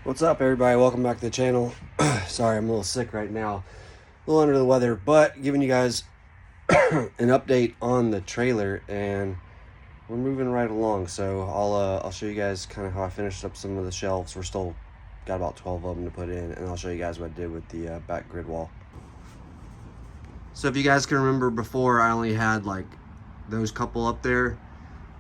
What's up, everybody? Welcome back to the channel. Sorry, I'm a little sick right now, a little under the weather, but giving you guys an update on the trailer, and we're moving right along. So I'll show you guys kind of how I finished up some of the shelves. We're still got about 12 of them to put in, and I'll show you guys what I did with the back grid wall. So if you guys can remember before, I only had like those couple up there.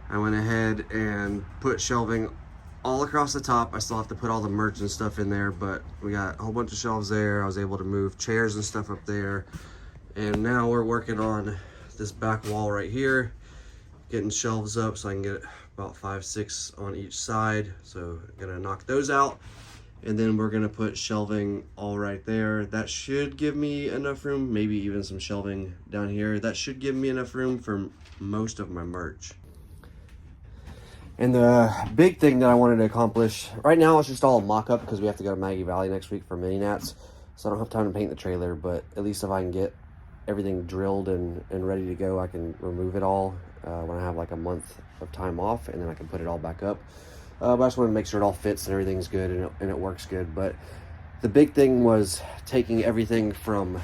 I went ahead and put shelving all across the top. I still have to put all the merch and stuff in there, but we got a whole bunch of shelves there. I was able to move chairs and stuff up there. And now we're working on this back wall right here, getting shelves up so I can get about 5, 6 on each side. So I'm gonna knock those out. And then we're gonna put shelving all right there. That should give me enough room, maybe even some shelving down here. That should give me enough room for most of my merch. And the big thing that I wanted to accomplish, right now it's just all a mock-up because we have to go to Maggie Valley next week for mini nats. So I don't have time to paint the trailer, but at least if I can get everything drilled and ready to go, I can remove it all when I have like a month of time off, and then I can put it all back up. But I just want to make sure it all fits and everything's good and it works good. But the big thing was taking everything from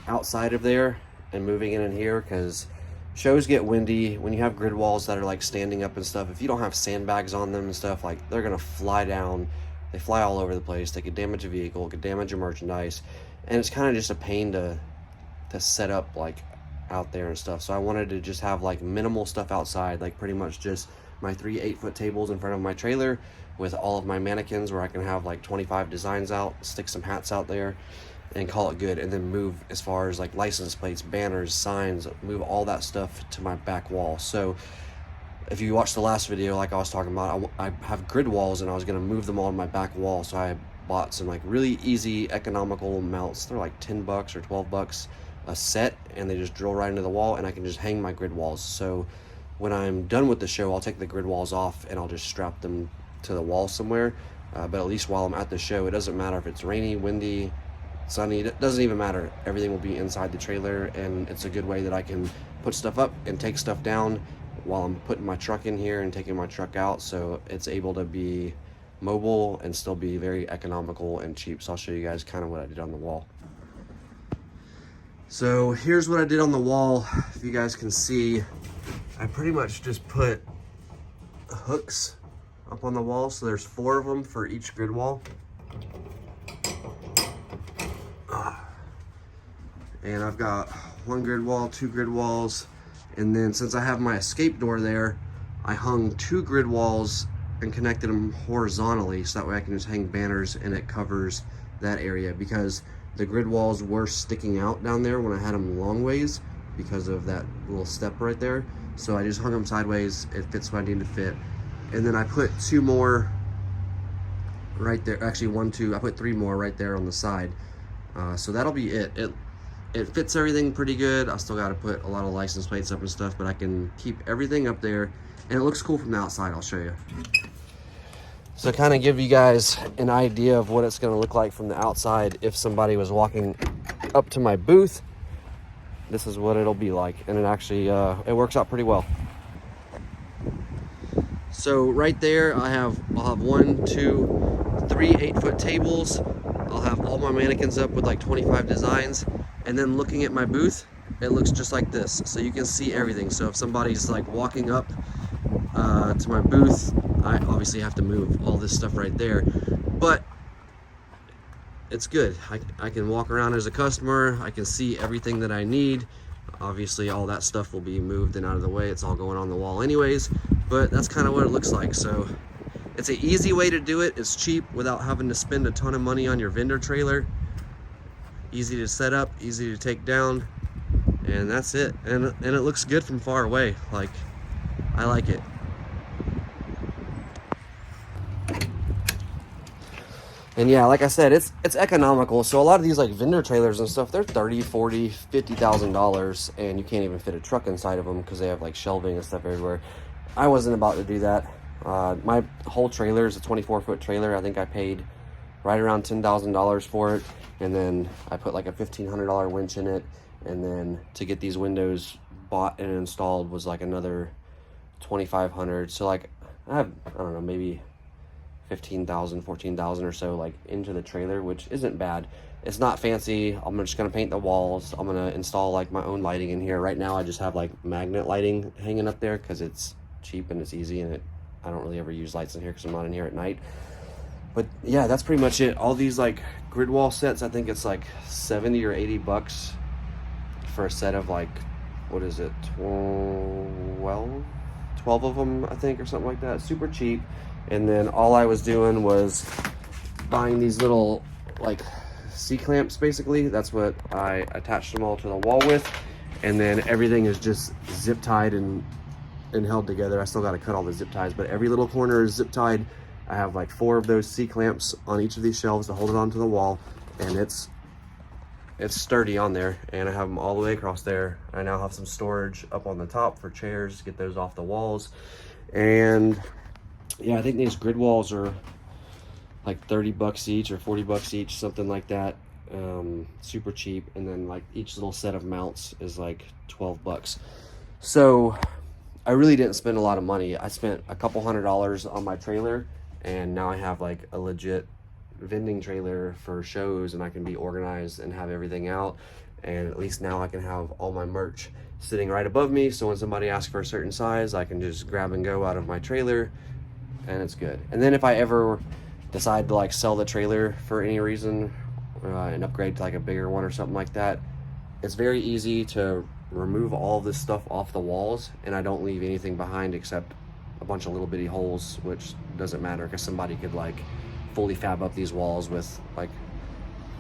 outside of there and moving it in here, because shows get windy. When you have grid walls that are like standing up and stuff, if you don't have sandbags on them and stuff, like they're gonna fly down. They fly all over the place. They could damage a vehicle, could damage your merchandise, and it's kind of just a pain to set up like out there and stuff. So I wanted to just have like minimal stuff outside, like pretty much just my 3 8-foot tables in front of my trailer with all of my mannequins, where I can have like 25 designs out, stick some hats out there, and call it good. And then move as far as like license plates, banners, signs, move all that stuff to my back wall. So if you watched the last video, like I was talking about, I have grid walls, and I was going to move them all to my back wall. So I bought some like really easy economical mounts. They're like $10 or $12 a set, and they just drill right into the wall, and I can just hang my grid walls. So when I'm done with the show, I'll take the grid walls off and I'll just strap them to the wall somewhere. But at least while I'm at the show, it doesn't matter if it's rainy, windy, sunny, it doesn't even matter. Everything will be inside the trailer, and it's a good way that I can put stuff up and take stuff down while I'm putting my truck in here and taking my truck out. So it's able to be mobile and still be very economical and cheap. So I'll show you guys kind of what I did on the wall. So here's what I did on the wall. If you guys can see, I pretty much just put hooks up on the wall. So there's 4 of them for each grid wall. And I've got 1 grid wall, 2 grid walls, and then since I have my escape door there, I hung 2 grid walls and connected them horizontally, so that way I can just hang banners and it covers that area, because the grid walls were sticking out down there when I had them long ways because of that little step right there. So I just hung them sideways. It fits what I need to fit. And then I put 2 more right there. Actually 1, 2, I put 3 more right there on the side. So that'll be it. It fits everything pretty good. I still got to put a lot of license plates up and stuff, but I can keep everything up there, and it looks cool from the outside. I'll show you. So kind of give you guys an idea of what it's going to look like from the outside. If somebody was walking up to my booth, this is what it'll be like, and it actually it works out pretty well. So right there, I'll have 1, 2, 3 8-foot tables. I'll have all my mannequins up with like 25 designs. And then looking at my booth, it looks just like this. So you can see everything. So if somebody's like walking up to my booth, I obviously have to move all this stuff right there. But it's good. I can walk around as a customer. I can see everything that I need. Obviously all that stuff will be moved and out of the way. It's all going on the wall anyways. But that's kind of what it looks like. So it's an easy way to do it. It's cheap without having to spend a ton of money on your vendor trailer. Easy to set up, easy to take down, and that's it. And it looks good from far away. Like, I like it. And yeah, like I said, it's economical. So a lot of these like vendor trailers and stuff, they're $30,000, $40,000, $50,000, and you can't even fit a truck inside of them because they have like shelving and stuff everywhere. I wasn't about to do that. My whole trailer is a 24-foot trailer. I think I paid right around $10,000 for it, and then I put like a $1,500 winch in it, and then to get these windows bought and installed was like another $2,500. So like I have, I don't know, maybe $15,000, $14,000 or so like into the trailer, which isn't bad. It's not fancy. I'm just gonna paint the walls. I'm gonna install like my own lighting in here. Right now I just have like magnet lighting hanging up there because it's cheap and it's easy, and I don't really ever use lights in here because I'm not in here at night. But yeah, that's pretty much it. All these like Gridwall sets, I think it's like 70 or 80 bucks for a set of like, what is it, 12 of them, I think, or something like that. Super cheap. And then all I was doing was buying these little like C-clamps, basically. That's what I attached them all to the wall with. And then everything is just zip tied and held together. I still got to cut all the zip ties, but every little corner is zip tied. I have like 4 of those C-clamps on each of these shelves to hold it onto the wall, and it's sturdy on there, and I have them all the way across there. I now have some storage up on the top for chairs, get those off the walls. And yeah, I think these Gridwalls are like 30 bucks each or 40 bucks each, something like that. Super cheap. And then like each little set of mounts is like 12 bucks. So I really didn't spend a lot of money. I spent a couple $100 on my trailer, and now I have like a legit vending trailer for shows, and I can be organized and have everything out. And at least now I can have all my merch sitting right above me, so when somebody asks for a certain size, I can just grab and go out of my trailer, and it's good. And then if I ever decide to like sell the trailer for any reason and upgrade to like a bigger one or something like that, it's very easy to remove all of this stuff off the walls, and I don't leave anything behind except a bunch of little bitty holes, which doesn't matter because somebody could like fully fab up these walls with like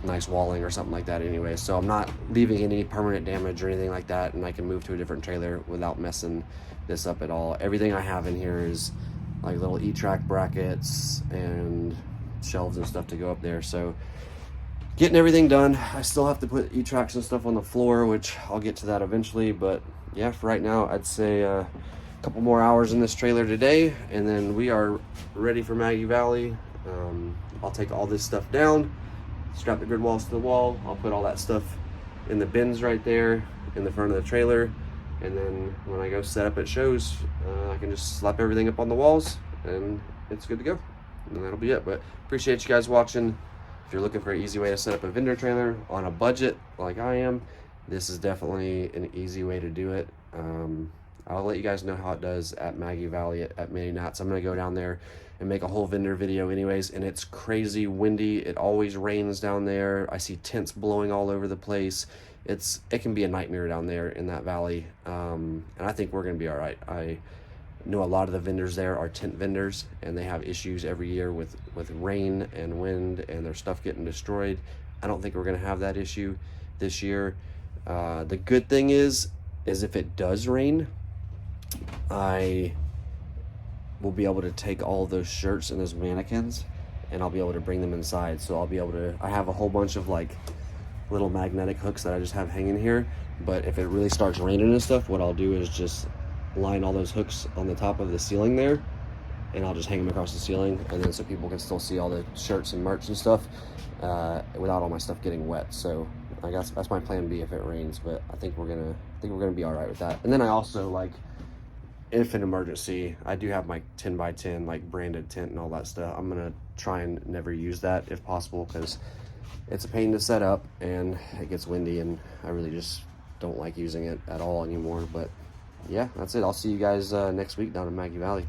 nice walling or something like that anyway. So I'm not leaving any permanent damage or anything like that, and I can move to a different trailer without messing this up at all. Everything I have in here is like little E-track brackets and shelves and stuff to go up there. So getting everything done. I still have to put E-tracks and stuff on the floor, which I'll get to that eventually. But yeah, for right now, I'd say a couple more hours in this trailer today, and then we are ready for Maggie Valley. I'll take all this stuff down, strap the Gridwalls to the wall. I'll put all that stuff in the bins right there in the front of the trailer. And then when I go set up at shows, I can just slap everything up on the walls and it's good to go. And that'll be it. But appreciate you guys watching. If you're looking for an easy way to set up a vendor trailer on a budget like I am, this is definitely an easy way to do it. I'll let you guys know how it does at Maggie Valley at Mini Nats. I'm gonna go down there and make a whole vendor video anyways, and it's crazy windy. It always rains down there. I see tents blowing all over the place. It can be a nightmare down there in that valley, and I think we're gonna be all right. I know a lot of the vendors there are tent vendors, and they have issues every year with rain and wind and their stuff getting destroyed. I don't think we're gonna have that issue this year. The good thing is if it does rain, I will be able to take all those shirts and those mannequins, and I'll be able to bring them inside. So I'll be able to, I have a whole bunch of like little magnetic hooks that I just have hanging here, but if it really starts raining and stuff, what I'll do is just line all those hooks on the top of the ceiling there, and I'll just hang them across the ceiling, and then so people can still see all the shirts and merch and stuff without all my stuff getting wet. So I guess that's my plan B if it rains, but I think we're gonna be all right with that. And then I also, like, if an emergency, I do have my 10 by 10 like branded tent and all that stuff. I'm gonna try and never use that if possible, because it's a pain to set up and it gets windy, and I really just don't like using it at all anymore. But yeah, that's it. I'll see you guys next week down in Maggie Valley.